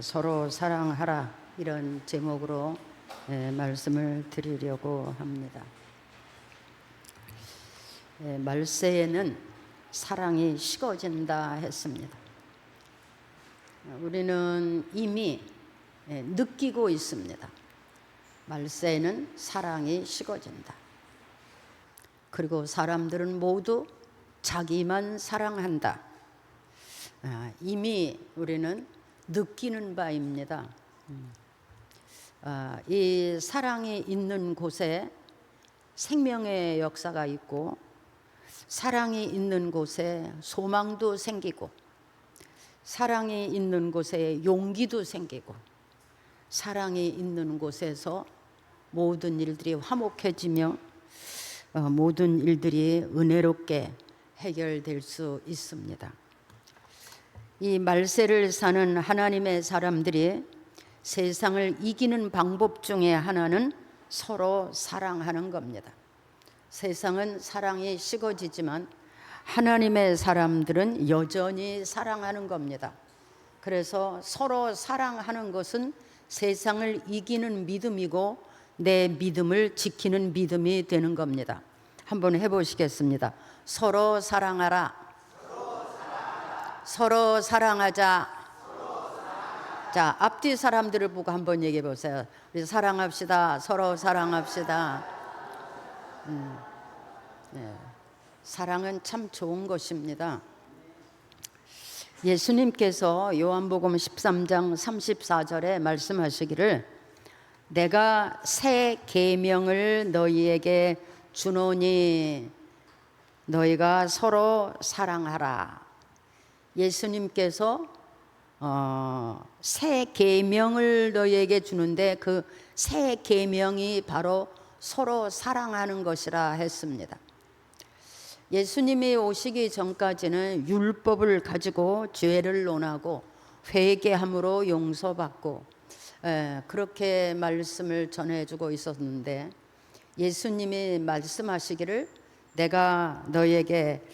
서로 사랑하라 이런 제목으로 말씀을 드리려고 합니다. 말세에는 사랑이 식어진다 했습니다. 우리는 이미 느끼고 있습니다. 말세에는 사랑이 식어진다. 그리고 사람들은 모두 자기만 사랑한다. 이미 우리는 느끼는 바입니다. 이 사랑이 있는 곳에 생명의 역사가 있고, 사랑이 있는 곳에 소망도 생기고, 사랑이 있는 곳에 용기도 생기고, 사랑이 있는 곳에서 모든 일들이 화목해지며 모든 일들이 은혜롭게 해결될 수 있습니다. 이 말세를 사는 하나님의 사람들이 세상을 이기는 방법 중에 하나는 서로 사랑하는 겁니다. 세상은 사랑이 식어지지만 하나님의 사람들은 여전히 사랑하는 겁니다. 그래서 서로 사랑하는 것은 세상을 이기는 믿음이고 내 믿음을 지키는 믿음이 되는 겁니다. 한번 해보시겠습니다. 서로 사랑하라. 서로 사랑하자. 자, 앞뒤 사람들을 보고 한번 얘기해 보세요. 우리 사랑합시다. 서로 사랑합시다. 사랑은 참 좋은 것입니다. 예수님께서 요한복음 13장 34절에 말씀하시기를 내가 새 계명을 너희에게 주노니 너희가 서로 사랑하라. 예수님께서 새 계명을 너희에게 주는데 그 새 계명이 바로 서로 사랑하는 것이라 했습니다. 예수님이 오시기 전까지는 율법을 가지고 죄를 논하고 회개함으로 용서받고 그렇게 말씀을 전해주고 있었는데, 예수님이 말씀하시기를 내가 너희에게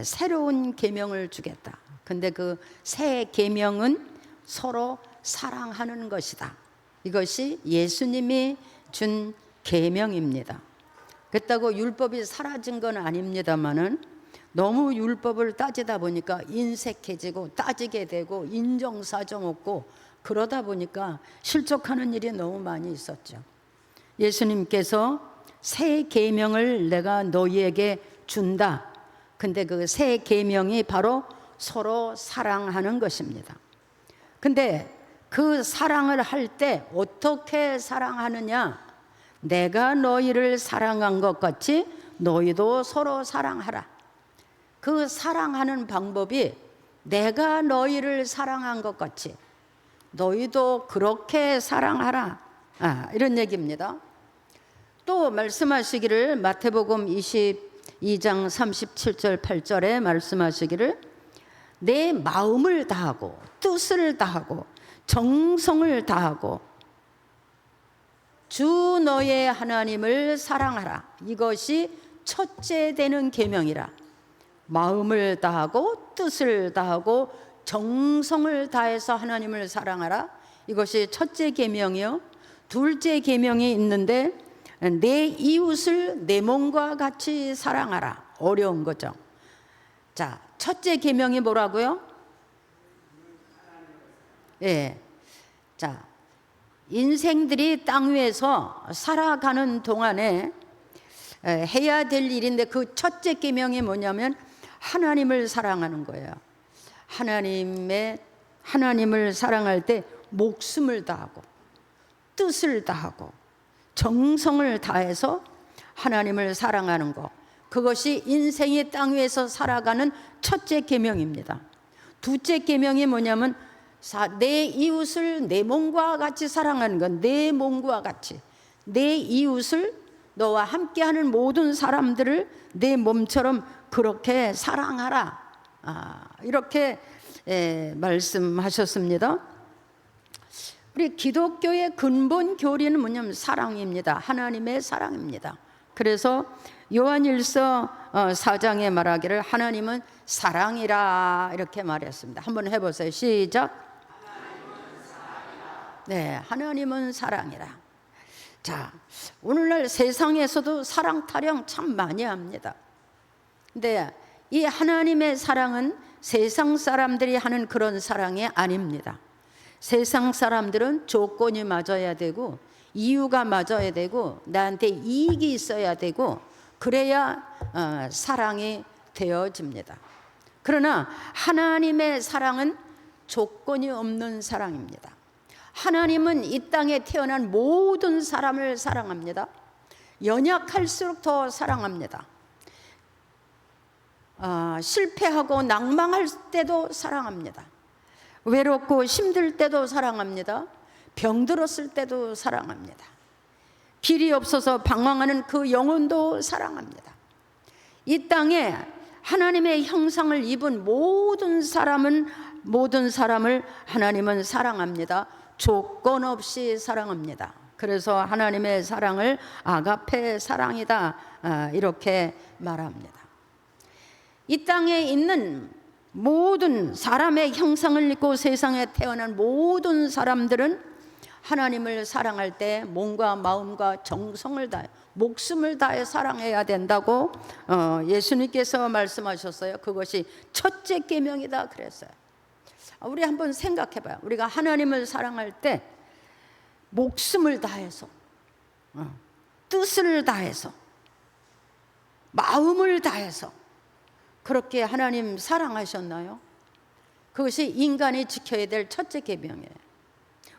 새로운 계명을 주겠다. 근데 그 새 계명은 서로 사랑하는 것이다. 이것이 예수님이 준 계명입니다. 그렇다고 율법이 사라진 건 아닙니다만은 너무 율법을 따지다 보니까 인색해지고 따지게 되고 인정사정 없고 그러다 보니까 실족하는 일이 너무 많이 있었죠. 예수님께서 새 계명을 내가 너희에게 준다. 근데 그 새 계명이 바로 서로 사랑하는 것입니다. 근데 그 사랑을 할 때 어떻게 사랑하느냐? 내가 너희를 사랑한 것 같이 너희도 서로 사랑하라. 그 사랑하는 방법이 내가 너희를 사랑한 것 같이 너희도 그렇게 사랑하라. 이런 얘기입니다. 또 말씀하시기를 마태복음 22장 37절 8절에 말씀하시기를 내 마음을 다하고 뜻을 다하고 정성을 다하고 주 너의 하나님을 사랑하라. 이것이 첫째 되는 계명이라. 마음을 다하고 뜻을 다하고 정성을 다해서 하나님을 사랑하라. 이것이 첫째 계명이요. 둘째 계명이 있는데 내 이웃을 내 몸과 같이 사랑하라. 어려운 거죠. 자, 첫째 계명이 뭐라고요? 자, 인생들이 땅 위에서 살아가는 동안에 해야 될 일인데 그 첫째 계명이 뭐냐면 하나님을 사랑하는 거예요. 하나님을 사랑할 때 목숨을 다하고 뜻을 다하고 정성을 다해서 하나님을 사랑하는 것, 그것이 인생이 땅 위에서 살아가는 첫째 계명입니다. 둘째 계명이 뭐냐면 내 이웃을 내 몸과 같이 사랑하는 것. 내 몸과 같이 내 이웃을, 너와 함께하는 모든 사람들을 내 몸처럼 그렇게 사랑하라. 이렇게 말씀하셨습니다. 우리 기독교의 근본 교리는 뭐냐면 사랑입니다. 하나님의 사랑입니다. 그래서 요한일서 4장에 말하기를 하나님은 사랑이라 이렇게 말했습니다. 한번 해보세요. 시작. 네, 하나님은 사랑이라. 자, 오늘날 세상에서도 사랑 타령 참 많이 합니다. 근데 이 하나님의 사랑은 세상 사람들이 하는 그런 사랑이 아닙니다. 세상 사람들은 조건이 맞아야 되고 이유가 맞아야 되고 나한테 이익이 있어야 되고 그래야 사랑이 되어집니다. 그러나 하나님의 사랑은 조건이 없는 사랑입니다. 하나님은 이 땅에 태어난 모든 사람을 사랑합니다. 연약할수록 더 사랑합니다. 실패하고 낭망할 때도 사랑합니다. 외롭고 힘들 때도 사랑합니다. 병들었을 때도 사랑합니다. 길이 없어서 방황하는 그 영혼도 사랑합니다. 이 땅에 하나님의 형상을 입은 모든 사람을 하나님은 사랑합니다. 조건 없이 사랑합니다. 그래서 하나님의 사랑을 아가페 사랑이다 이렇게 말합니다. 이 땅에 있는 모든 사람의 형상을 입고 세상에 태어난 모든 사람들은 하나님을 사랑할 때 몸과 마음과 정성을 다해 목숨을 다해 사랑해야 된다고 예수님께서 말씀하셨어요. 그것이 첫째 계명이다 그랬어요. 우리 한번 생각해 봐요. 우리가 하나님을 사랑할 때 목숨을 다해서 뜻을 다해서 마음을 다해서 그렇게 하나님 사랑하셨나요? 그것이 인간이 지켜야 될 첫째 계명이에요.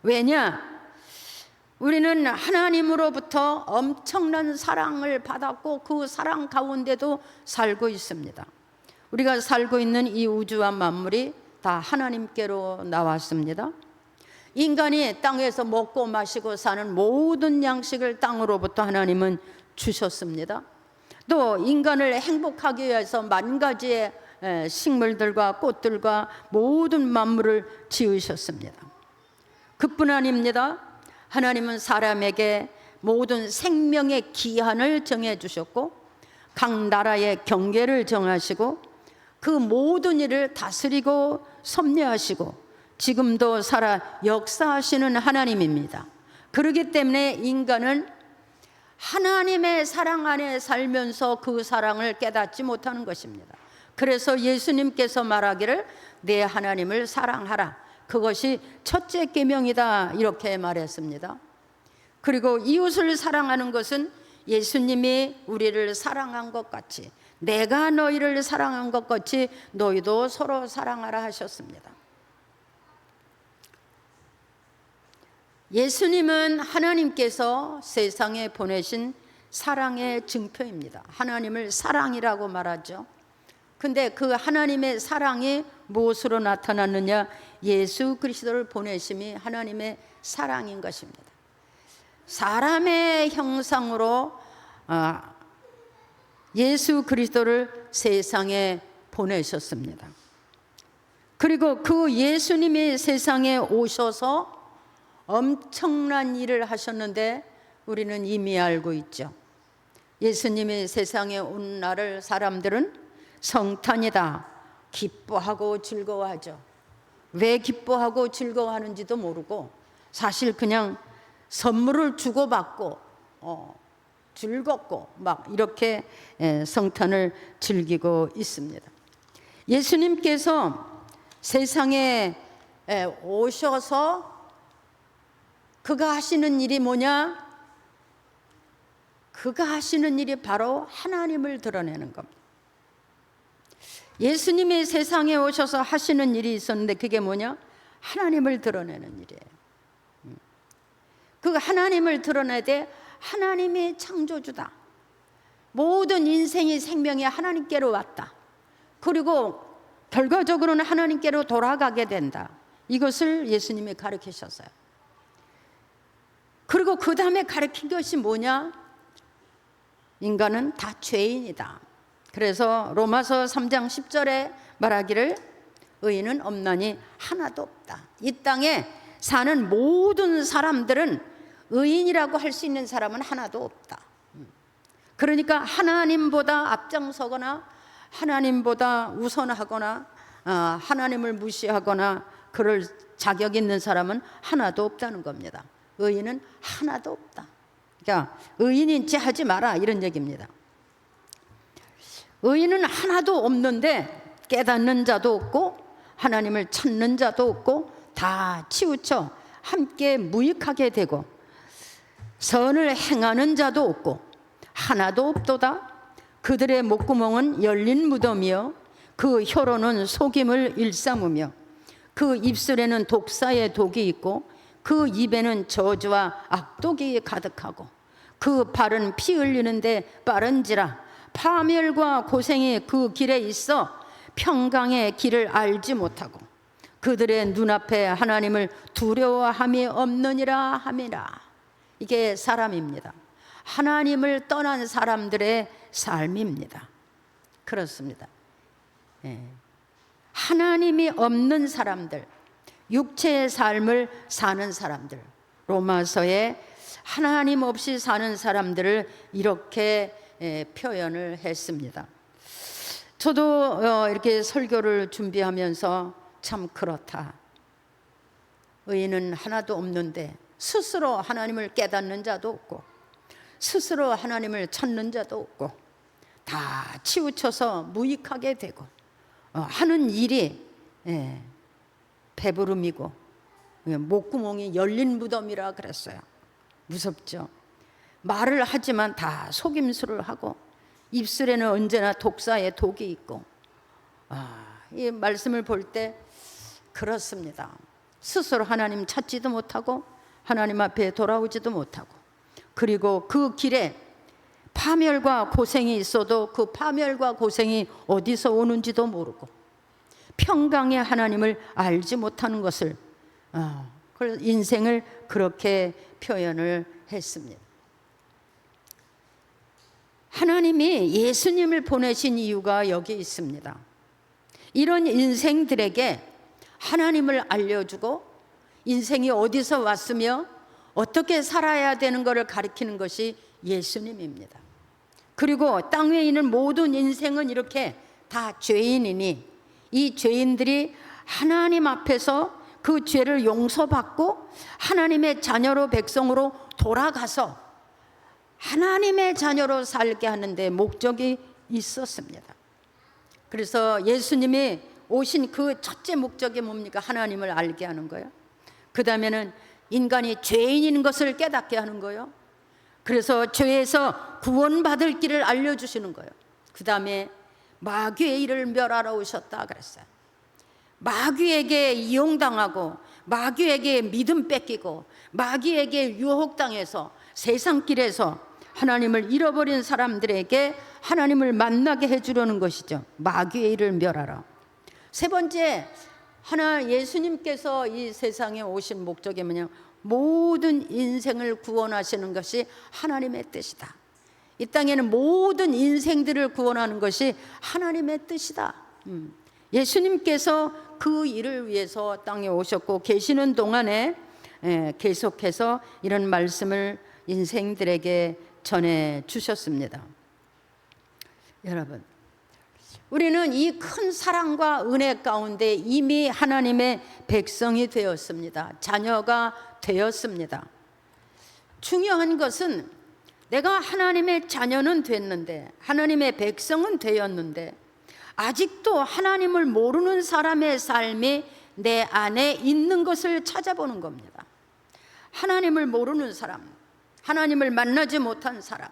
왜냐? 우리는 하나님으로부터 엄청난 사랑을 받았고 그 사랑 가운데도 살고 있습니다. 우리가 살고 있는 이 우주와 만물이 다 하나님께로 나왔습니다. 인간이 땅에서 먹고 마시고 사는 모든 양식을 땅으로부터 하나님은 주셨습니다. 또 인간을 행복하게 위해서 만 가지의 식물들과 꽃들과 모든 만물을 지으셨습니다. 그뿐 아닙니다. 하나님은 사람에게 모든 생명의 기한을 정해주셨고 각 나라의 경계를 정하시고 그 모든 일을 다스리고 섭리하시고 지금도 살아 역사하시는 하나님입니다. 그렇기 때문에 인간은 하나님의 사랑 안에 살면서 그 사랑을 깨닫지 못하는 것입니다. 그래서 예수님께서 말하기를 내 하나님을 사랑하라. 그것이 첫째 계명이다 이렇게 말했습니다. 그리고 이웃을 사랑하는 것은 예수님이 우리를 사랑한 것 같이 내가 너희를 사랑한 것 같이 너희도 서로 사랑하라 하셨습니다. 예수님은 하나님께서 세상에 보내신 사랑의 증표입니다. 하나님을 사랑이라고 말하죠. 근데 그 하나님의 사랑이 무엇으로 나타났느냐? 예수 그리스도를 보내심이 하나님의 사랑인 것입니다. 사람의 형상으로 예수 그리스도를 세상에 보내셨습니다. 그리고 그 예수님이 세상에 오셔서 엄청난 일을 하셨는데 우리는 이미 알고 있죠. 예수님이 세상에 온 날을 사람들은 성탄이다 기뻐하고 즐거워하죠. 왜 기뻐하고 즐거워하는지도 모르고 사실 그냥 선물을 주고받고 즐겁고 막 이렇게 성탄을 즐기고 있습니다. 예수님께서 세상에 오셔서 그가 하시는 일이 뭐냐? 그가 하시는 일이 바로 하나님을 드러내는 겁니다. 예수님이 세상에 오셔서 하시는 일이 있었는데 그게 뭐냐? 하나님을 드러내는 일이에요. 그 하나님을 드러내되 하나님이 창조주다. 모든 인생이 생명이 하나님께로 왔다. 그리고 결과적으로는 하나님께로 돌아가게 된다. 이것을 예수님이 가르치셨어요. 그리고 그 다음에 가르친 것이 뭐냐? 인간은 다 죄인이다. 그래서 로마서 3장 10절에 말하기를 의인은 없나니 하나도 없다. 이 땅에 사는 모든 사람들은 의인이라고 할 수 있는 사람은 하나도 없다. 그러니까 하나님보다 앞장서거나 하나님보다 우선하거나 하나님을 무시하거나 그럴 자격 있는 사람은 하나도 없다는 겁니다. 의인은 하나도 없다. 그러니까 의인인 체 하지 마라, 이런 얘기입니다. 의인은 하나도 없는데 깨닫는 자도 없고 하나님을 찾는 자도 없고 다 치우쳐 함께 무익하게 되고 선을 행하는 자도 없고 하나도 없도다. 그들의 목구멍은 열린 무덤이요 그 혀로는 속임을 일삼으며 그 입술에는 독사의 독이 있고 그 입에는 저주와 악독이 가득하고 그 발은 피 흘리는데 빠른지라 파멸과 고생이 그 길에 있어 평강의 길을 알지 못하고 그들의 눈앞에 하나님을 두려워함이 없느니라 함이라. 이게 사람입니다. 하나님을 떠난 사람들의 삶입니다. 그렇습니다. 하나님이 없는 사람들, 육체의 삶을 사는 사람들, 로마서에 하나님 없이 사는 사람들을 이렇게 표현을 했습니다. 저도 이렇게 설교를 준비하면서 참 그렇다. 의인은 하나도 없는데 스스로 하나님을 깨닫는 자도 없고 스스로 하나님을 찾는 자도 없고 다 치우쳐서 무익하게 되고 하는 일이 배부름이고 목구멍이 열린 무덤이라 그랬어요. 무섭죠. 말을 하지만 다 속임수를 하고 입술에는 언제나 독사의 독이 있고 이 말씀을 볼 때 그렇습니다. 스스로 하나님 찾지도 못하고 하나님 앞에 돌아오지도 못하고 그리고 그 길에 파멸과 고생이 있어도 그 파멸과 고생이 어디서 오는지도 모르고 평강의 하나님을 알지 못하는 것을 그래서 인생을 그렇게 표현을 했습니다. 하나님이 예수님을 보내신 이유가 여기 있습니다. 이런 인생들에게 하나님을 알려주고 인생이 어디서 왔으며 어떻게 살아야 되는 것을 가리키는 것이 예수님입니다. 그리고 땅 위에 있는 모든 인생은 이렇게 다 죄인이니 이 죄인들이 하나님 앞에서 그 죄를 용서받고 하나님의 자녀로 백성으로 돌아가서 하나님의 자녀로 살게 하는데 목적이 있었습니다. 그래서 예수님이 오신 그 첫째 목적이 뭡니까? 하나님을 알게 하는 거예요. 그 다음에는 인간이 죄인인 것을 깨닫게 하는 거예요. 그래서 죄에서 구원받을 길을 알려주시는 거예요. 그 다음에 마귀의 일을 멸하러 오셨다 그랬어요. 마귀에게 이용당하고 마귀에게 믿음 뺏기고 마귀에게 유혹당해서 세상 길에서 하나님을 잃어버린 사람들에게 하나님을 만나게 해주려는 것이죠. 마귀의 일을 멸하라. 세 번째, 예수님께서 이 세상에 오신 목적이 뭐냐? 모든 인생을 구원하시는 것이 하나님의 뜻이다. 이 땅에는 모든 인생들을 구원하는 것이 하나님의 뜻이다. 예수님께서 그 일을 위해서 땅에 오셨고 계시는 동안에 계속해서 이런 말씀을 인생들에게 전해 주셨습니다. 여러분, 우리는 이 큰 사랑과 은혜 가운데 이미 하나님의 백성이 되었습니다. 자녀가 되었습니다. 중요한 것은 내가 하나님의 자녀는 됐는데 하나님의 백성은 되었는데 아직도 하나님을 모르는 사람의 삶이 내 안에 있는 것을 찾아보는 겁니다. 하나님을 모르는 사람, 하나님을 만나지 못한 사람,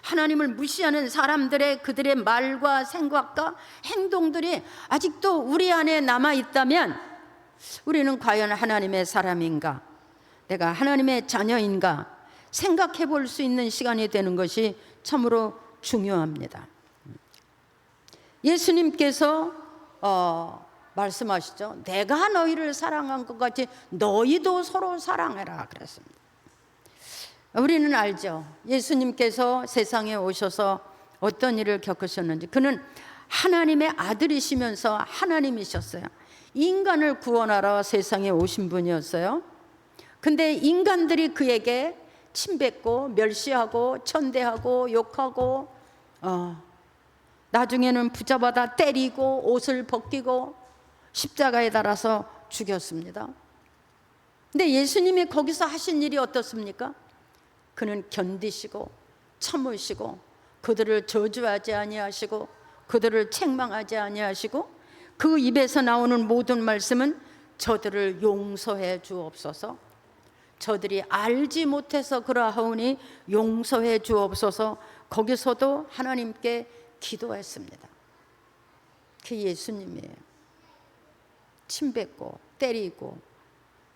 하나님을 무시하는 사람들의 그들의 말과 생각과 행동들이 아직도 우리 안에 남아있다면 우리는 과연 하나님의 사람인가? 내가 하나님의 자녀인가? 생각해 볼 수 있는 시간이 되는 것이 참으로 중요합니다. 예수님께서 말씀하시죠. 내가 너희를 사랑한 것 같이 너희도 서로 사랑해라 그랬습니다. 우리는 알죠. 예수님께서 세상에 오셔서 어떤 일을 겪으셨는지. 그는 하나님의 아들이시면서 하나님이셨어요. 인간을 구원하러 세상에 오신 분이었어요. 근데 인간들이 그에게 침뱉고 멸시하고 천대하고 욕하고 나중에는 붙잡아다 때리고 옷을 벗기고 십자가에 달아서 죽였습니다. 근데 예수님이 거기서 하신 일이 어떻습니까? 그는 견디시고 참으시고 그들을 저주하지 아니하시고 그들을 책망하지 아니하시고 그 입에서 나오는 모든 말씀은 저들을 용서해 주옵소서, 저들이 알지 못해서 그러하오니 용서해 주옵소서. 거기서도 하나님께 기도했습니다. 그 예수님이에요. 침 뱉고 때리고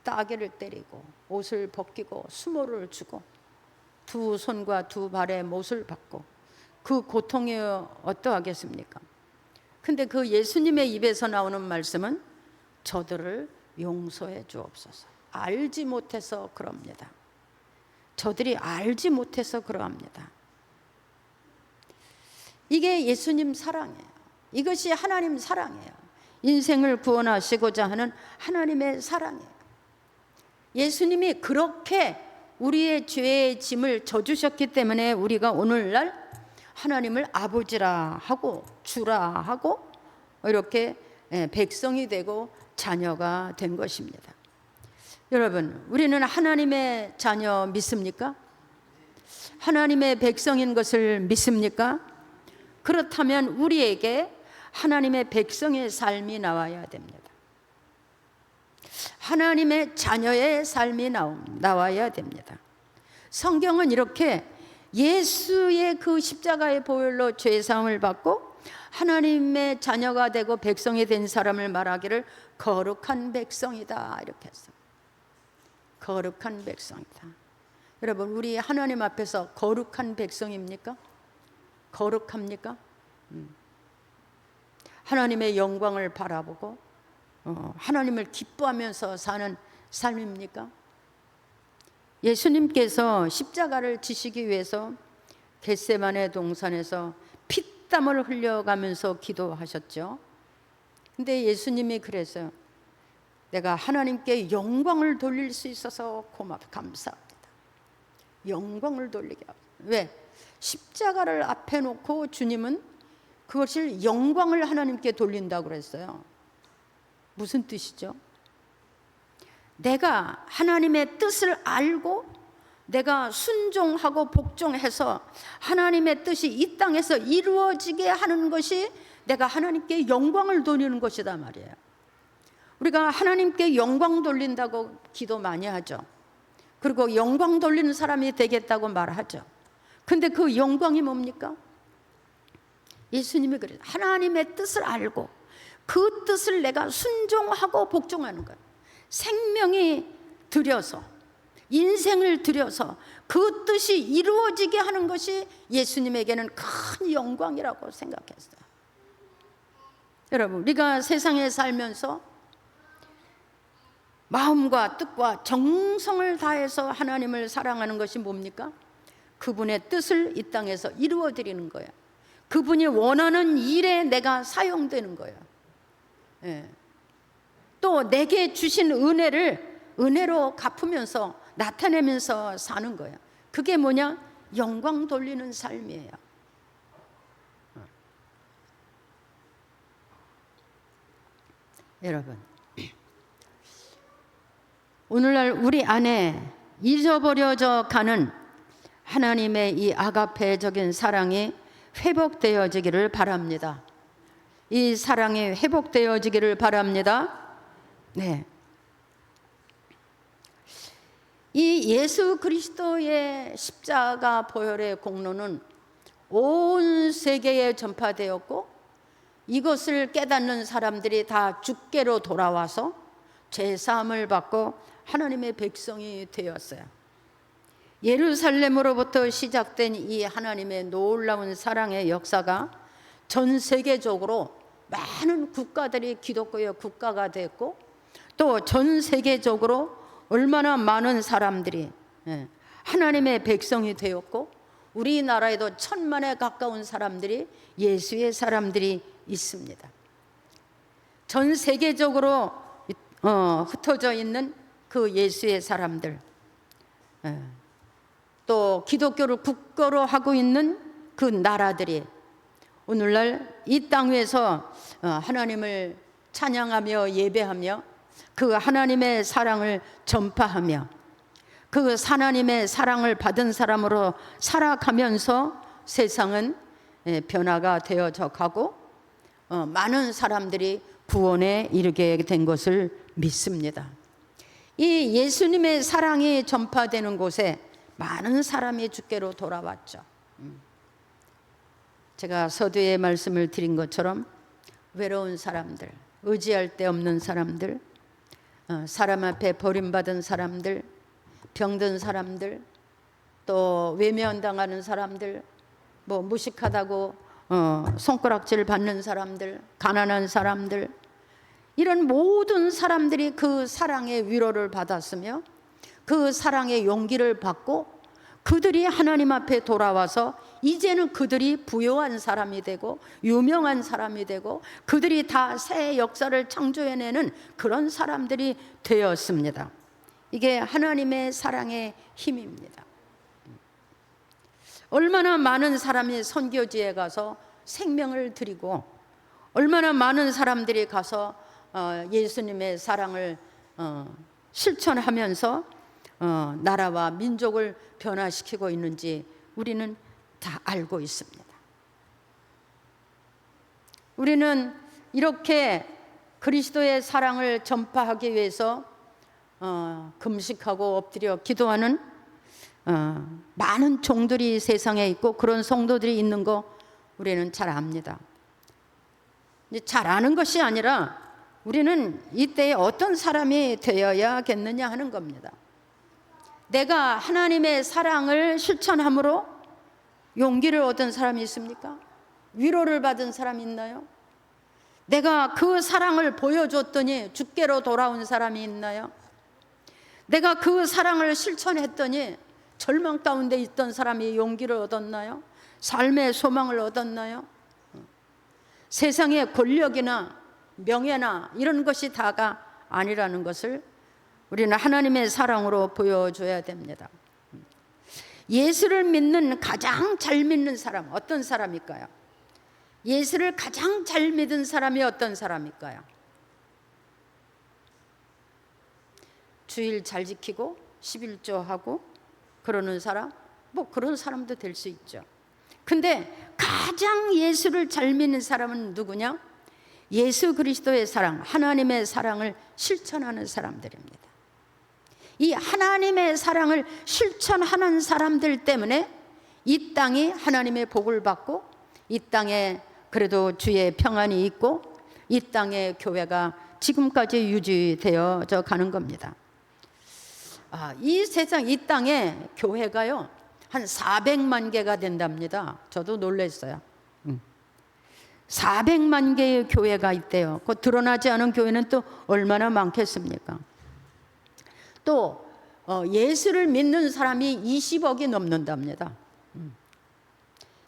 따개를 때리고 옷을 벗기고 수모를 주고 두 손과 두 발에 못을 박고 그 고통이 어떠하겠습니까? 근데 그 예수님의 입에서 나오는 말씀은 저들을 용서해 주옵소서. 알지 못해서 그럽니다. 저들이 알지 못해서 그러합니다. 이게 예수님 사랑이에요. 이것이 하나님 사랑이에요. 인생을 구원하시고자 하는 하나님의 사랑이에요. 예수님이 그렇게 우리의 죄의 짐을 져주셨기 때문에 우리가 오늘날 하나님을 아버지라 하고 주라 하고 이렇게 백성이 되고 자녀가 된 것입니다. 여러분, 우리는 하나님의 자녀 믿습니까? 하나님의 백성인 것을 믿습니까? 그렇다면 우리에게 하나님의 백성의 삶이 나와야 됩니다. 하나님의 자녀의 삶이 나와야 됩니다. 성경은 이렇게 예수의 그 십자가의 보혈로 죄사함을 받고 하나님의 자녀가 되고 백성이 된 사람을 말하기를 거룩한 백성이다 이렇게 했어요. 거룩한 백성이다. 여러분, 우리 하나님 앞에서 거룩한 백성입니까? 거룩합니까? 하나님의 영광을 바라보고 하나님을 기뻐하면서 사는 삶입니까? 예수님께서 십자가를 지시기 위해서 겟세마네 동산에서 피땀을 흘려가면서 기도하셨죠. 근데 예수님이 그래서 내가 하나님께 영광을 돌릴 수 있어서 감사합니다. 영광을 돌리게 하고. 왜? 십자가를 앞에 놓고 주님은 그것을 영광을 하나님께 돌린다고 그랬어요. 무슨 뜻이죠? 내가 하나님의 뜻을 알고 내가 순종하고 복종해서 하나님의 뜻이 이 땅에서 이루어지게 하는 것이 내가 하나님께 영광을 돌리는 것이다 말이에요. 우리가 하나님께 영광 돌린다고 기도 많이 하죠. 그리고 영광 돌리는 사람이 되겠다고 말하죠. 근데 그 영광이 뭡니까? 예수님이 그래요. 하나님의 뜻을 알고 그 뜻을 내가 순종하고 복종하는 거예요. 생명이 들여서 인생을 들여서 그 뜻이 이루어지게 하는 것이 예수님에게는 큰 영광이라고 생각했어요. 여러분, 우리가 세상에 살면서 마음과 뜻과 정성을 다해서 하나님을 사랑하는 것이 뭡니까? 그분의 뜻을 이 땅에서 이루어 드리는 거예요. 그분이 원하는 일에 내가 사용되는 거예요. 예. 또 내게 주신 은혜를 은혜로 갚으면서 나타내면서 사는 거예요. 그게 뭐냐? 영광 돌리는 삶이에요. 여러분, 오늘날 우리 안에 잊어버려져 가는 하나님의 이 아가페적인 사랑이 회복되어지기를 바랍니다. 이 사랑이 회복되어지기를 바랍니다. 네. 이 예수 그리스도의 십자가 보혈의 공로는 온 세계에 전파되었고 이것을 깨닫는 사람들이 다 주께로 돌아와서 죄사함을 받고 하나님의 백성이 되었어요. 예루살렘으로부터 시작된 이 하나님의 놀라운 사랑의 역사가 전 세계적으로 많은 국가들이 기독교의 국가가 됐고 또 전 세계적으로 얼마나 많은 사람들이 하나님의 백성이 되었고 우리나라에도 1000만에 가까운 사람들이 예수의 사람들이 있습니다. 전 세계적으로 흩어져 있는 그 예수의 사람들, 또 기독교를 국가로 하고 있는 그 나라들이 오늘날 이 땅 위에서 하나님을 찬양하며 예배하며 그 하나님의 사랑을 전파하며 그 하나님의 사랑을 받은 사람으로 살아가면서 세상은 변화가 되어져 가고 많은 사람들이 구원에 이르게 된 것을 믿습니다. 이 예수님의 사랑이 전파되는 곳에 많은 사람이 주께로 돌아왔죠. 제가 서두에 말씀을 드린 것처럼 외로운 사람들, 의지할 데 없는 사람들, 사람 앞에 버림받은 사람들, 병든 사람들, 또 외면당하는 사람들, 뭐 무식하다고 손가락질 받는 사람들, 가난한 사람들, 이런 모든 사람들이 그 사랑의 위로를 받았으며 그 사랑의 용기를 받고 그들이 하나님 앞에 돌아와서 이제는 그들이 부요한 사람이 되고 유명한 사람이 되고 그들이 다 새 역사를 창조해내는 그런 사람들이 되었습니다. 이게 하나님의 사랑의 힘입니다. 얼마나 많은 사람이 선교지에 가서 생명을 드리고 얼마나 많은 사람들이 가서 예수님의 사랑을 실천하면서 나라와 민족을 변화시키고 있는지 우리는 다 알고 있습니다. 우리는 이렇게 그리스도의 사랑을 전파하기 위해서 금식하고 엎드려 기도하는 많은 종들이 세상에 있고 그런 성도들이 있는 거 우리는 잘 압니다. 잘 아는 것이 아니라 우리는 이때에 어떤 사람이 되어야겠느냐 하는 겁니다. 내가 하나님의 사랑을 실천함으로 용기를 얻은 사람이 있습니까? 위로를 받은 사람이 있나요? 내가 그 사랑을 보여줬더니 주께로 돌아온 사람이 있나요? 내가 그 사랑을 실천했더니 절망 가운데 있던 사람이 용기를 얻었나요? 삶의 소망을 얻었나요? 세상의 권력이나 명예나 이런 것이 다가 아니라는 것을 우리는 하나님의 사랑으로 보여줘야 됩니다. 예수를 믿는 가장 잘 믿는 사람 어떤 사람일까요? 예수를 가장 잘 믿은 사람이 어떤 사람일까요? 주일 잘 지키고 11조 하고 그러는 사람? 뭐 그런 사람도 될 수 있죠. 근데 가장 예수를 잘 믿는 사람은 누구냐? 예수 그리스도의 사랑, 하나님의 사랑을 실천하는 사람들입니다. 이 하나님의 사랑을 실천하는 사람들 때문에 이 땅이 하나님의 복을 받고 이 땅에 그래도 주의 평안이 있고 이 땅의 교회가 지금까지 유지되어져 가는 겁니다. 이 세상 이 땅에 교회가요 한 400만 개가 된답니다. 저도 놀랐어요. 400만 개의 교회가 있대요. 그 드러나지 않은 교회는 또 얼마나 많겠습니까? 또 예수를 믿는 사람이 20억이 넘는답니다.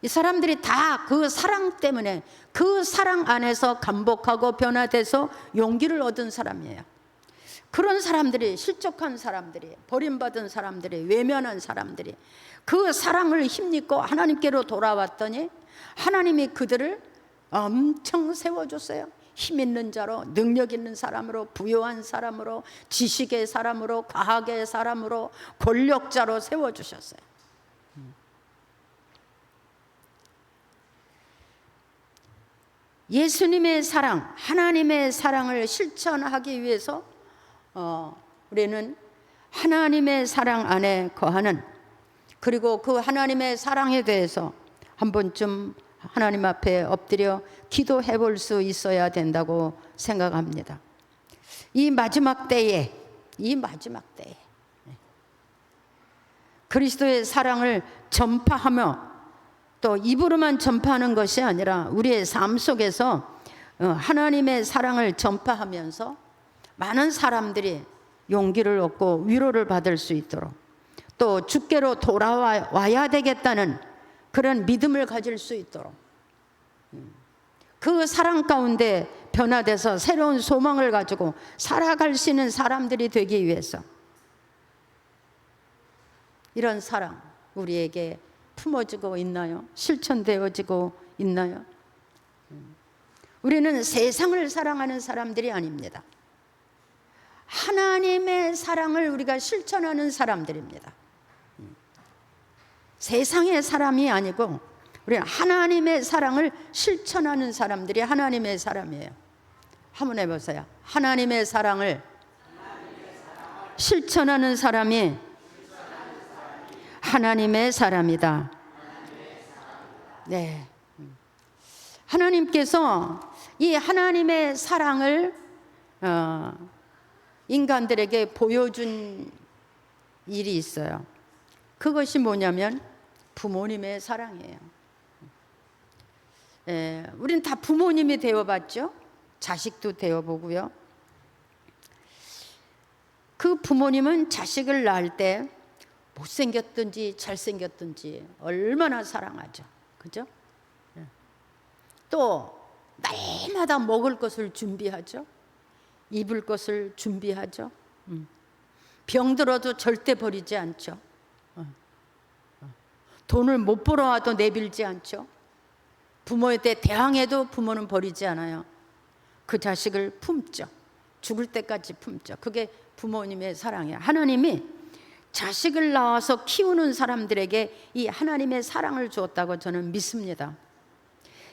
이 사람들이 다 그 사랑 때문에 그 사랑 안에서 감복하고 변화돼서 용기를 얻은 사람이에요. 그런 사람들이 실족한 사람들이 버림받은 사람들이 외면한 사람들이 그 사랑을 힘입고 하나님께로 돌아왔더니 하나님이 그들을 엄청 세워줬어요. 힘 있는 자로 능력 있는 사람으로 부유한 사람으로 지식의 사람으로 과학의 사람으로 권력자로 세워주셨어요. 예수님의 사랑 하나님의 사랑을 실천하기 위해서 우리는 하나님의 사랑 안에 거하는 그리고 그 하나님의 사랑에 대해서 한 번쯤 하나님 앞에 엎드려 기도해 볼 수 있어야 된다고 생각합니다. 이 마지막 때에 그리스도의 사랑을 전파하며 또 입으로만 전파하는 것이 아니라 우리의 삶 속에서 하나님의 사랑을 전파하면서 많은 사람들이 용기를 얻고 위로를 받을 수 있도록 또 주께로 돌아와야 되겠다는 그런 믿음을 가질 수 있도록 그 사랑 가운데 변화돼서 새로운 소망을 가지고 살아갈 수 있는 사람들이 되기 위해서 이런 사랑 우리에게 품어지고 있나요? 실천되어지고 있나요? 우리는 세상을 사랑하는 사람들이 아닙니다. 하나님의 사랑을 우리가 실천하는 사람들입니다. 세상의 사람이 아니고 우리는 하나님의 사랑을 실천하는 사람들이 하나님의 사람이에요. 한번 해보세요. 하나님의 사랑을 실천하는 사람이 하나님의 사람이다. 네. 하나님께서 이 하나님의 사랑을 인간들에게 보여준 일이 있어요. 그것이 뭐냐면 부모님의 사랑이에요. 우린 다 부모님이 되어봤죠. 자식도 되어보고요. 그 부모님은 자식을 낳을 때 못생겼든지 잘생겼든지 얼마나 사랑하죠. 그죠? 또 날마다 먹을 것을 준비하죠. 입을 것을 준비하죠. 병들어도 절대 버리지 않죠. 돈을 못 벌어와도 내빌지 않죠. 부모한테 대항해도 부모는 버리지 않아요. 그 자식을 품죠. 죽을 때까지 품죠. 그게 부모님의 사랑이에요. 하나님이 자식을 낳아서 키우는 사람들에게 이 하나님의 사랑을 주었다고 저는 믿습니다.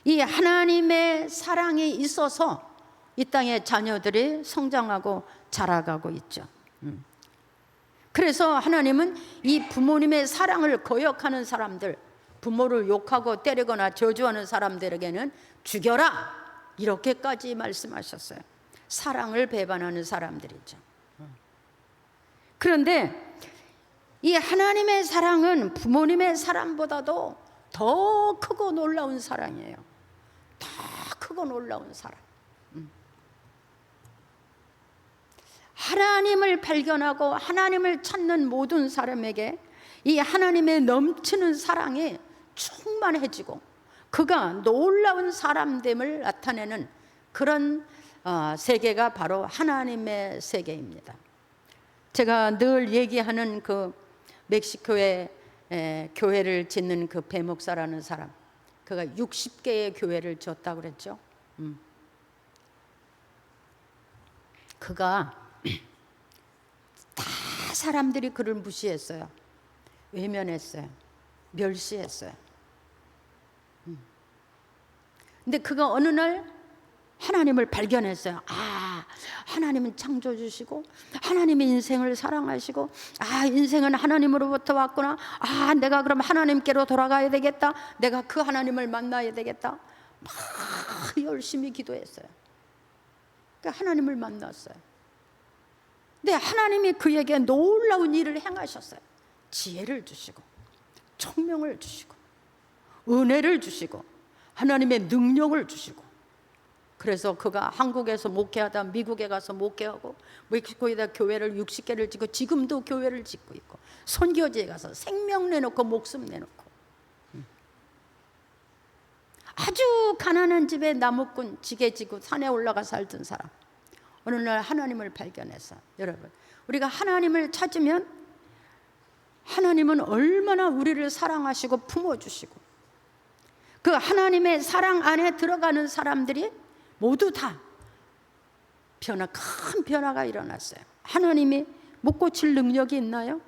이 하나님의 사랑이 있어서 이 땅의 자녀들이 성장하고 자라가고 있죠. 그래서 하나님은 이 부모님의 사랑을 거역하는 사람들, 부모를 욕하고 때리거나 저주하는 사람들에게는 죽여라, 이렇게까지 말씀하셨어요. 사랑을 배반하는 사람들이죠. 그런데 이 하나님의 사랑은 부모님의 사랑보다도 더 크고 놀라운 사랑이에요. 더 크고 놀라운 사랑. 하나님을 발견하고 하나님을 찾는 모든 사람에게 이 하나님의 넘치는 사랑이 충만해지고 그가 놀라운 사람됨을 나타내는 그런 세계가 바로 하나님의 세계입니다. 제가 늘 얘기하는 그 멕시코에 교회를 짓는 그 배목사라는 사람, 그가 60개의 교회를 졌다고 그랬죠. 그가 다 사람들이 그를 무시했어요. 외면했어요. 멸시했어요. 근데 그가 어느 날 하나님을 발견했어요. 아, 하나님은 창조주시고 하나님의 인생을 사랑하시고, 아, 인생은 하나님으로부터 왔구나. 아, 내가 그럼 하나님께로 돌아가야 되겠다. 내가 그 하나님을 만나야 되겠다. 막 열심히 기도했어요. 그러니까 하나님을 만났어요. 근데 하나님이 그에게 놀라운 일을 행하셨어요. 지혜를 주시고 총명을 주시고 은혜를 주시고 하나님의 능력을 주시고, 그래서 그가 한국에서 목회하다 미국에 가서 목회하고 멕시코에다 교회를 60개를 짓고 지금도 교회를 짓고 있고 선교지에 가서 생명 내놓고 목숨 내놓고, 아주 가난한 집에 나무꾼 지게 지고 산에 올라가 살던 사람, 어느 날 하나님을 발견해서, 여러분, 우리가 하나님을 찾으면 하나님은 얼마나 우리를 사랑하시고 품어주시고, 그 하나님의 사랑 안에 들어가는 사람들이 모두 다 큰 변화가 일어났어요. 하나님이 못 고칠 능력이 있나요?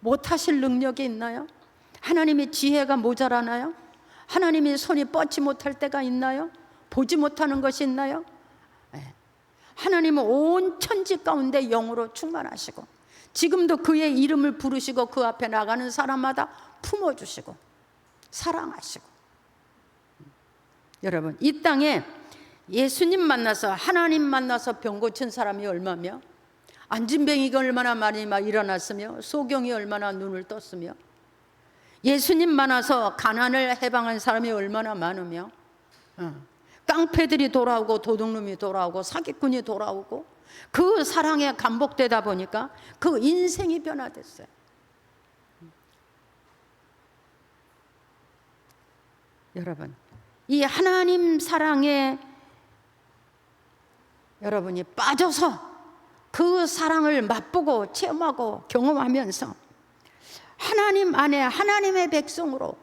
못 하실 능력이 있나요? 하나님의 지혜가 모자라나요? 하나님이 손이 뻗지 못할 때가 있나요? 보지 못하는 것이 있나요? 하나님은 온 천지 가운데 영으로 충만하시고 지금도 그의 이름을 부르시고 그 앞에 나가는 사람마다 품어주시고 사랑하시고. 여러분, 이 땅에 예수님 만나서 하나님 만나서 병 고친 사람이 얼마며, 안진뱅이가 얼마나 많이 일어났으며, 소경이 얼마나 눈을 떴으며, 예수님 만나서 가난을 해방한 사람이 얼마나 많으며, 깡패들이 돌아오고 도둑놈이 돌아오고 사기꾼이 돌아오고, 그 사랑에 감복되다 보니까 그 인생이 변화됐어요. 여러분, 이 하나님 사랑에 여러분이 빠져서 그 사랑을 맛보고 체험하고 경험하면서 하나님 안에 하나님의 백성으로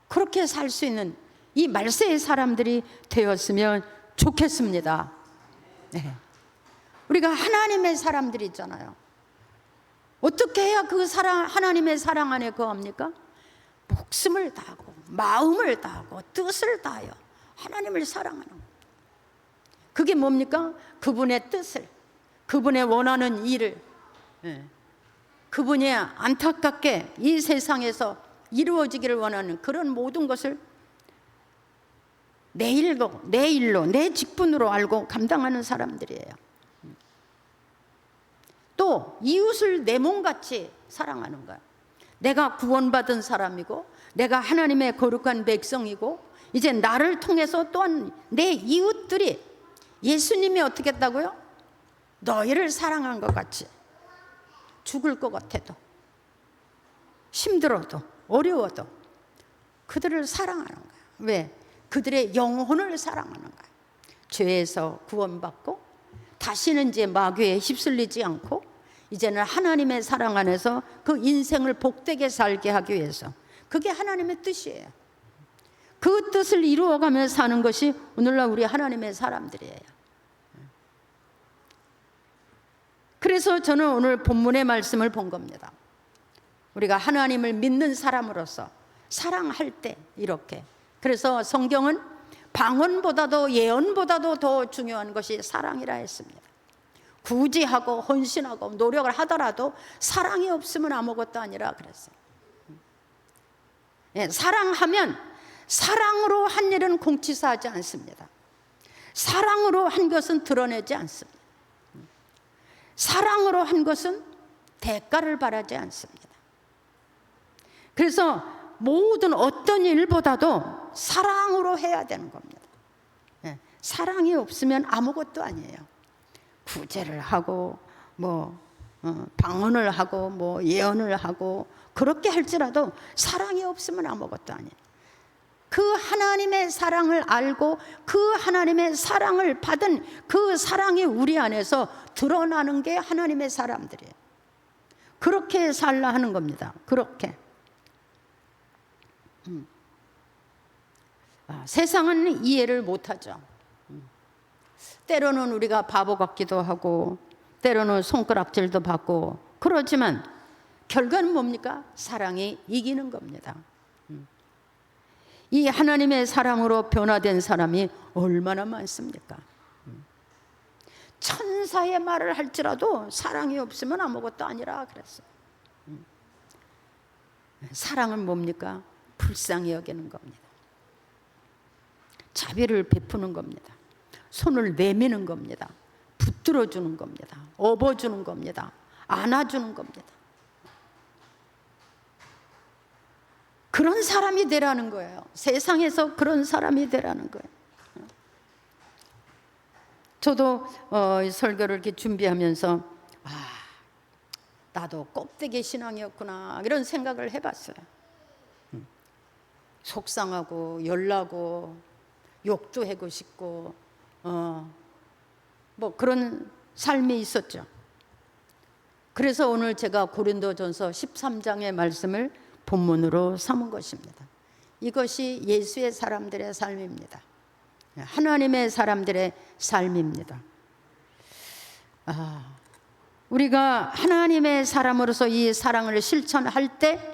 그렇게 살 수 있는 이 말세의 사람들이 되었으면 좋겠습니다. 네. 우리가 하나님의 사람들이 있잖아요. 어떻게 해야 그 하나님의 사랑 안에 거합니까? 목숨을 다하고 마음을 다하고 뜻을 다하여 하나님을 사랑하는 것. 그게 뭡니까? 그분의 뜻을, 그분의 원하는 일을, 그분이 안타깝게 이 세상에서 이루어지기를 원하는 그런 모든 것을 내 일로, 내 직분으로 알고 감당하는 사람들이에요. 또 이웃을 내 몸같이 사랑하는 거야. 내가 구원받은 사람이고 내가 하나님의 거룩한 백성이고 이제 나를 통해서 또한 내 이웃들이 예수님이 어떻게 했다고요? 너희를 사랑한 것 같이 죽을 것 같아도 힘들어도 어려워도 그들을 사랑하는 거야. 왜? 그들의 영혼을 사랑하는 거야. 죄에서 구원받고 다시는 이제 마귀에 휩쓸리지 않고 이제는 하나님의 사랑 안에서 그 인생을 복되게 살게 하기 위해서, 그게 하나님의 뜻이에요. 그 뜻을 이루어가며 사는 것이 오늘날 우리 하나님의 사람들이에요. 그래서 저는 오늘 본문의 말씀을 본 겁니다. 우리가 하나님을 믿는 사람으로서 사랑할 때 이렇게, 그래서 성경은 방언보다도 예언보다도 더 중요한 것이 사랑이라 했습니다. 굳이 하고 헌신하고 노력을 하더라도 사랑이 없으면 아무것도 아니라 그랬어요. 사랑하면 사랑으로 한 일은 공치사하지 않습니다. 사랑으로 한 것은 드러내지 않습니다. 사랑으로 한 것은 대가를 바라지 않습니다. 그래서 모든 어떤 일보다도 사랑으로 해야 되는 겁니다. 사랑이 없으면 아무것도 아니에요. 구제를 하고 방언을 하고 예언을 하고 그렇게 할지라도 사랑이 없으면 아무것도 아니에요. 그 하나님의 사랑을 알고 그 하나님의 사랑을 받은 그 사랑이 우리 안에서 드러나는 게 하나님의 사람들이에요. 그렇게 살라 하는 겁니다. 그렇게. 세상은 이해를 못하죠. 때로는 우리가 바보 같기도 하고 때로는 손가락질도 받고 그러지만 결과는 뭡니까? 사랑이 이기는 겁니다. 이 하나님의 사랑으로 변화된 사람이 얼마나 많습니까? 천사의 말을 할지라도 사랑이 없으면 아무것도 아니라 그랬어요. 사랑은 뭡니까? 불쌍히 여기는 겁니다. 자비를 베푸는 겁니다. 손을 내미는 겁니다. 붙들어 주는 겁니다. 업어주는 겁니다. 안아주는 겁니다. 그런 사람이 되라는 거예요. 세상에서 그런 사람이 되라는 거예요. 저도 설교를 이렇게 준비하면서 나도 껍데기 신앙이었구나 이런 생각을 해봤어요. 속상하고 열나고 욕도 하고 싶고 그런 삶이 있었죠. 그래서 오늘 제가 고린도전서 13장의 말씀을 본문으로 삼은 것입니다. 이것이 예수의 사람들의 삶입니다. 하나님의 사람들의 삶입니다. 우리가 하나님의 사람으로서 이 사랑을 실천할 때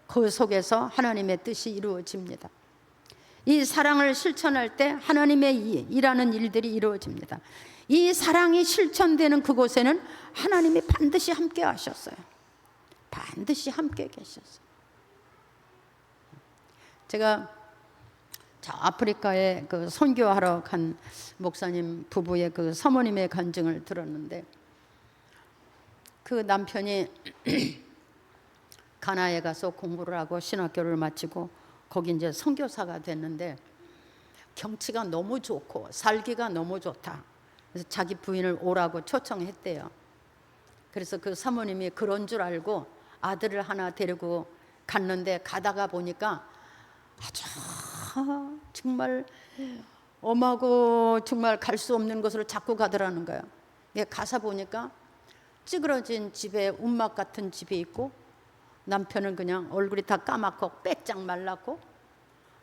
그 속에서 하나님의 뜻이 이루어집니다. 이 사랑을 실천할 때 하나님의 일하는 일들이 이루어집니다. 이 사랑이 실천되는 그곳에는 하나님이 반드시 함께 하셨어요. 반드시 함께 계셨어요. 제가 아프리카에 그 선교하러 간 목사님 부부의 그 사모님의 간증을 들었는데, 그 남편이 가나에 가서 공부를 하고 신학교를 마치고 거기 이제 선교사가 됐는데 경치가 너무 좋고 살기가 너무 좋다. 그래서 자기 부인을 오라고 초청했대요. 그래서 그 사모님이 그런 줄 알고 아들을 하나 데리고 갔는데, 가다가 보니까 아주 정말 엄하고 정말 갈 수 없는 곳으로 자꾸 가더라는 거예요. 가서 보니까 찌그러진 집에 움막 같은 집이 있고, 남편은 그냥 얼굴이 다 까맣고 빼짝 말랐고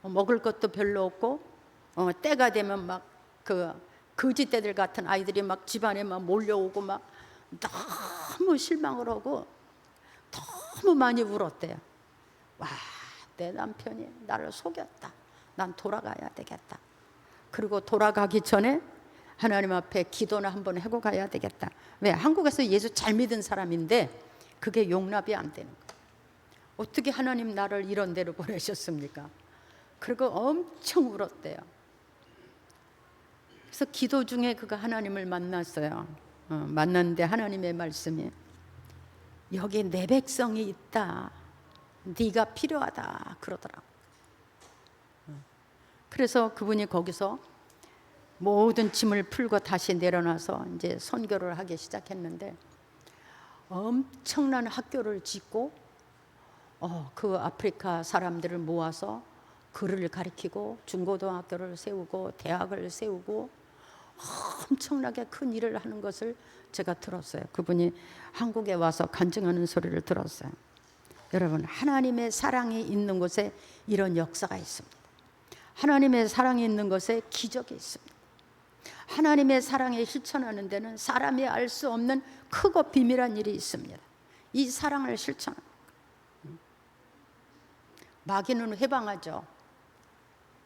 먹을 것도 별로 없고 때가 되면 막 그 거짓대들 같은 아이들이 막 집안에 막 몰려오고 막 너무 실망을 하고 너무 많이 울었대요. 와, 내 남편이 나를 속였다. 난 돌아가야 되겠다. 그리고 돌아가기 전에 하나님 앞에 기도나 한번 하고 가야 되겠다. 왜? 한국에서 예수 잘 믿은 사람인데 그게 용납이 안 되는 거예요. 어떻게 하나님 나를 이런 데로 보내셨습니까? 그리고 엄청 울었대요. 그래서 기도 중에 그가 하나님을 만났어요. 만났는데 하나님의 말씀이 여기 내 백성이 있다. 네가 필요하다 그러더라고. 그래서 그분이 거기서 모든 짐을 풀고 다시 내려놔서 이제 선교를 하기 시작했는데 엄청난 학교를 짓고 그 아프리카 사람들을 모아서 글을 가르치고 중고등학교를 세우고 대학을 세우고 엄청나게 큰 일을 하는 것을 제가 들었어요. 그분이 한국에 와서 간증하는 소리를 들었어요. 여러분, 하나님의 사랑이 있는 곳에 이런 역사가 있습니다. 하나님의 사랑이 있는 곳에 기적이 있습니다. 하나님의 사랑에 실천하는 데는 사람이 알 수 없는 크고 비밀한 일이 있습니다. 이 사랑을 실천하는 거예요. 마귀는 회방하죠.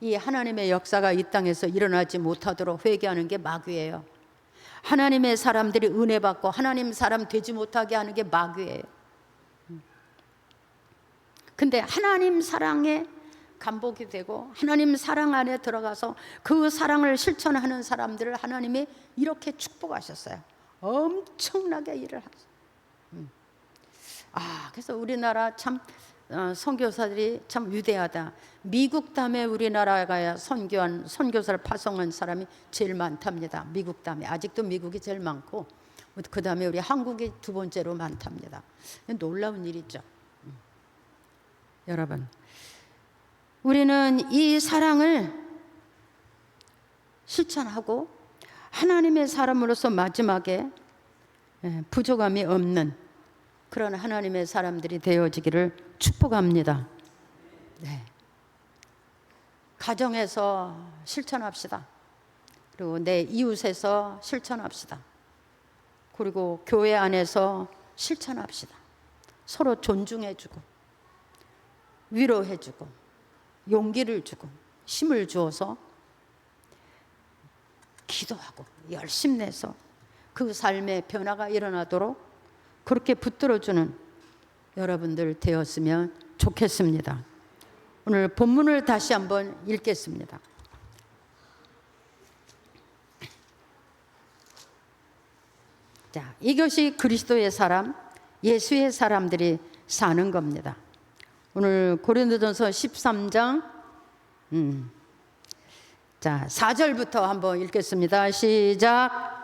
이 하나님의 역사가 이 땅에서 일어나지 못하도록 회개하는 게 마귀예요. 하나님의 사람들이 은혜 받고 하나님 사람 되지 못하게 하는 게 마귀예요. 근데 하나님 사랑에 감복이 되고 하나님 사랑 안에 들어가서 그 사랑을 실천하는 사람들을 하나님이 이렇게 축복하셨어요. 엄청나게 일을 하셨어요. 그래서 우리나라 참 선교사들이 참 위대하다. 미국 다음에 우리나라가 선교사를 파송한 사람이 제일 많답니다. 미국 다음에. 아직도 미국이 제일 많고 그 다음에 우리 한국이 두 번째로 많답니다. 놀라운 일이죠. 여러분, 우리는 이 사랑을 실천하고 하나님의 사람으로서 마지막에 부족함이 없는 그런 하나님의 사람들이 되어지기를 축복합니다. 네. 가정에서 실천합시다. 그리고 내 이웃에서 실천합시다. 그리고 교회 안에서 실천합시다. 서로 존중해주고 위로해주고 용기를 주고 힘을 주어서 기도하고 열심 내서 그 삶의 변화가 일어나도록 그렇게 붙들어주는 여러분들 되었으면 좋겠습니다. 오늘 본문을 다시 한번 읽겠습니다. 자, 이것이 그리스도의 사람, 예수의 사람들이 사는 겁니다. 오늘 고린도전서 13장 4절부터 한번 읽겠습니다. 시작.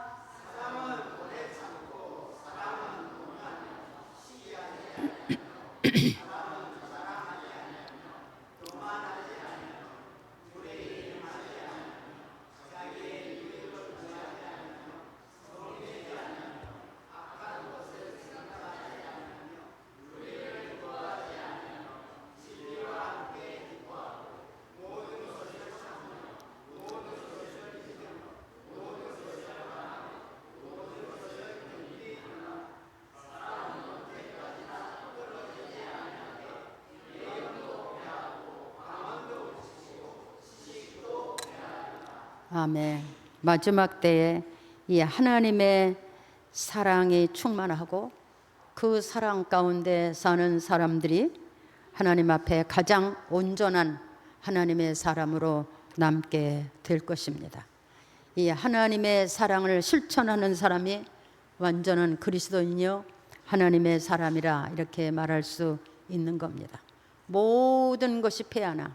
아멘. 마지막 때에 이 하나님의 사랑이 충만하고 그 사랑 가운데 사는 사람들이 하나님 앞에 가장 온전한 하나님의 사람으로 남게 될 것입니다. 이 하나님의 사랑을 실천하는 사람이 완전한 그리스도인이요 하나님의 사람이라 이렇게 말할 수 있는 겁니다. 모든 것이 패하나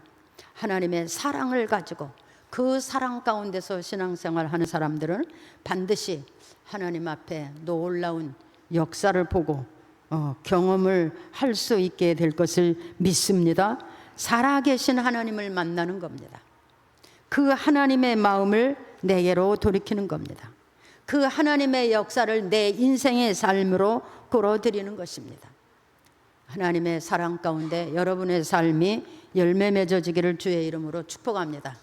하나님의 사랑을 가지고 그 사랑 가운데서 신앙생활하는 사람들은 반드시 하나님 앞에 놀라운 역사를 보고 경험을 할 수 있게 될 것을 믿습니다. 살아계신 하나님을 만나는 겁니다. 그 하나님의 마음을 내게로 돌이키는 겁니다. 그 하나님의 역사를 내 인생의 삶으로 끌어들이는 것입니다. 하나님의 사랑 가운데 여러분의 삶이 열매 맺어지기를 주의 이름으로 축복합니다.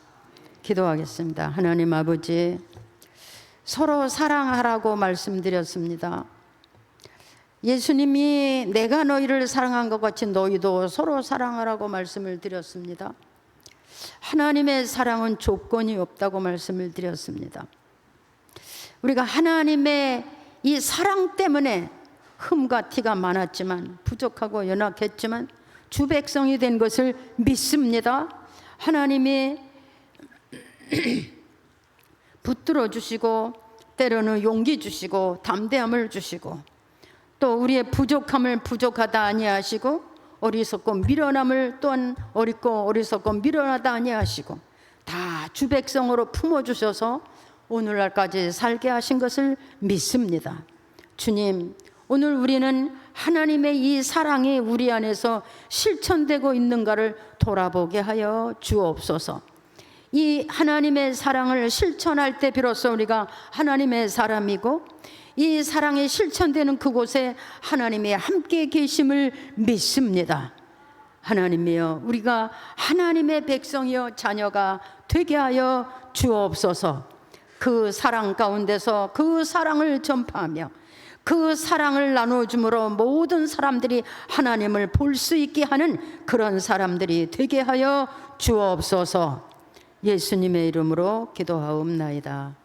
기도하겠습니다. 하나님 아버지, 서로 사랑하라고 말씀드렸습니다. 예수님이 내가 너희를 사랑한 것 같이 너희도 서로 사랑하라고 말씀을 드렸습니다. 하나님의 사랑은 조건이 없다고 말씀을 드렸습니다. 우리가 하나님의 이 사랑 때문에 흠과 티가 많았지만, 부족하고 연약했지만 주 백성이 된 것을 믿습니다. 하나님이 붙들어 주시고, 때로는 용기 주시고, 담대함을 주시고, 또 우리의 부족함을 부족하다 아니하시고, 어리석고 미련함을 또한 어리고 어리석고 미련하다 아니하시고, 다 주 백성으로 품어주셔서 오늘날까지 살게 하신 것을 믿습니다. 주님, 오늘 우리는 하나님의 이 사랑이 우리 안에서 실천되고 있는가를 돌아보게 하여 주옵소서. 이 하나님의 사랑을 실천할 때 비로소 우리가 하나님의 사람이고, 이 사랑이 실천되는 그곳에 하나님이 함께 계심을 믿습니다. 하나님이여, 우리가 하나님의 백성이여 자녀가 되게 하여 주옵소서. 그 사랑 가운데서 그 사랑을 전파하며 그 사랑을 나눠줌으로 모든 사람들이 하나님을 볼 수 있게 하는 그런 사람들이 되게 하여 주옵소서. 예수님의 이름으로 기도하옵나이다.